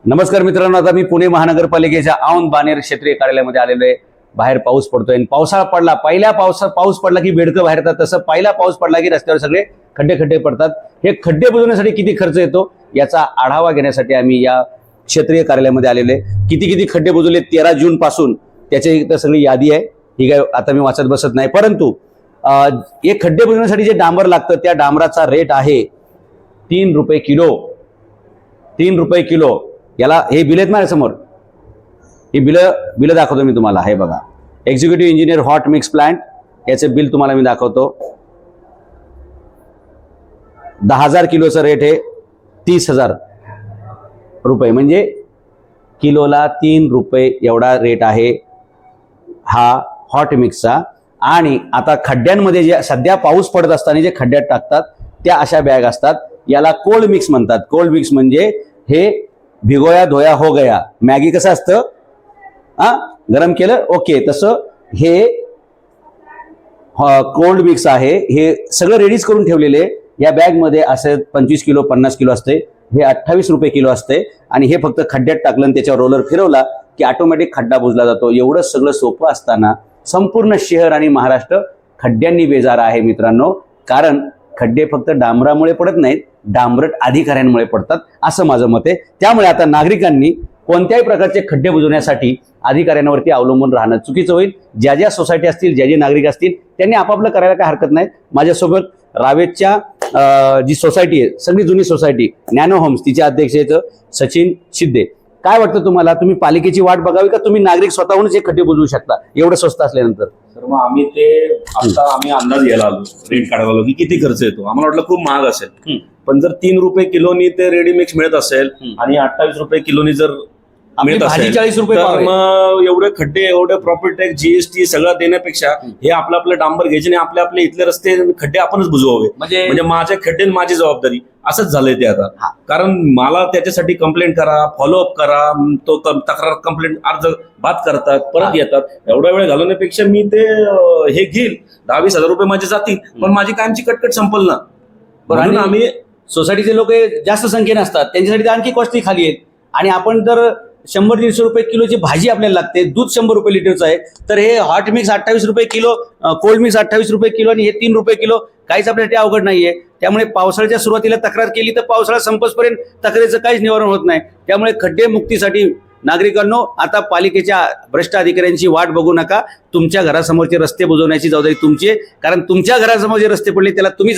नमस्कार मित्रांनो, आता मी पुणे महानगरपालिकेच्या औंध बानेर क्षेत्रीय कार्यालयामध्ये आलेलो आहे. बाहेर पाऊस पडतोय. पावसाळा पडला, पहिल्या पाऊस पडला की बेडकं बाहेर येतात, तसं पहिला पाऊस पडला की रस्त्यावर सगळे खड्डे पडतात. हे खड्डे बुजवण्यासाठी किती खर्च येतो याचा आढावा घेण्यासाठी आम्ही या क्षेत्रीय कार्यालयामध्ये आलेलो आहे. किती खड्डे बुजवले 13 जून पासून त्याची इथं सगळी यादी आहे. ही काय आता मी वाचत बसत नाही, परंतु हे खड्डे बुजवण्यासाठी जे डांबर लागतं त्या डांबराचा रेट आहे 3 रुपये किलो. 3 रुपये किलो. याला हे बिल आहेत माझ्यासमोर. ही बिल दाखवतो मी तुम्हाला. हे बघा, executive engineer hot mix plant, याचे बिल तुम्हाला मी दाखवतो. 10,000 किलोचं रेट आहे 30,000 रुपये, म्हणजे किलोला 3 रुपये एवढा रेट आहे हा हॉट मिक्सचा. आणि आता खड्ड्यांमध्ये जे सध्या पाऊस पडत असताना जे खड्ड्यात टाकतात त्या अशा बॅग असतात. याला कोल्ड मिक्स म्हणतात. कोल्ड मिक्स म्हणजे हे भिगोया धोया हो गया, मॅगी कसं असतं, गरम केलं ओके, तसं हे कोल्ड मिक्स आहे. हे सगळं रेडीच करून ठेवलेले. या बॅगमध्ये असे 25 किलो 50 किलो असते. हे 28 रुपये किलो असते. आणि हे फक्त खड्ड्यात टाकलं आणि त्याच्यावर रोलर फिरवला की ऑटोमॅटिक खड्डा बुजला जातो. एवढं सगळं सोपं असताना संपूर्ण शहर आणि महाराष्ट्र खड्ड्यांनी बेजार आहे मित्रांनो. कारण खड्डे फक्त डांबरामुळे पडत नाहीत, डांबरट अधिकाऱ्यांमुळे पडतात, असं माझं मत आहे. त्यामुळे आता नागरिकांनी कोणत्याही प्रकारचे खड्डे बुजवण्यासाठी अधिकाऱ्यांवरती अवलंबून राहणं चुकीचं होईल. ज्या सोसायटी असतील, जे नागरिक असतील त्यांनी आपापलं करायला काय हरकत नाही. माझ्यासोबत रावेतच्या जी सोसायटी आहे, सगळी जुनी सोसायटी नॅनो होम्स, तिचे अध्यक्ष आहेत सचिन शिंदे. काय वाटतं तुम्हाला? तुम्ही पालिकेची वाट बघावी का तुम्ही नागरिक स्वतःहूनच हे खड्डे बुजवू शकता एवढं स्वस्त असल्यानंतर? तर मग आम्ही अंदाज घ्यायला आलो, रेट काढायला आलो की किती खर्च येतो. आम्हाला वाटलं खूप महाग असेल, पण जर 3 रुपये किलोनी ते रेडी मिक्स मिळत असेल आणि 28 रुपये किलोनी जर मिळत असेल 40 रुपये, तर मग एवढे खड्डे, एवढे प्रॉपर्टी टॅक्स, जीएसटी सगळं देण्यापेक्षा हे आपलं आपलं डांबर घ्यायचे आणि आपले इथले रस्ते खड्डे आपणच बुजवावे. म्हणजे माझे खड्डे माझी जबाबदारी, असंच झालंय ते आता. कारण मला त्याच्यासाठी कंप्लेंट करा, फॉलोअप करा, तो तक्रार कंप्लेंट अर्ज बाद करतात, परत येतात. एवढा वेळ घालवण्यापेक्षा मी ते हे घेईल, 10-20 हजार रुपये माझे जातील, पण माझी कायमची कटकट संपल ना. म्हणून आम्ही सोसायटीचे लोक जास्त संख्येने असतात, त्यांच्यासाठी तर आणखी कॉस्टली खाली आहेत. आणि आपण जर 100-150 रुपये किलोची भाजी आपल्याला लागते, दूध 100 रुपये लिटरचं आहे, तर हे हॉट मिक्स 28 रुपये किलो, कोल्ड मिक्स 28 रुपये किलो आणि हे 3 रुपये किलो, काहीच आपल्यासाठी अवघड नाहीये. त्यामुळे पावसाळ्याच्या सुरुवातीला तक्रार केली तर पावसाळा संपसपर्यंत तक्रारीचं काहीच निवारण होत नाही. त्यामुळे खड्डे मुक्तीसाठी नागरिकांनो, आता पालिकेच्या भ्रष्ट अधिकाऱ्यांची वाट बघू नका. तुमच्या घरासमोरचे रस्ते बुजवण्याची जबाबदारी तुमची आहे. कारण तुमच्या घरासमोर जे रस्ते पडले त्याला तुम्ही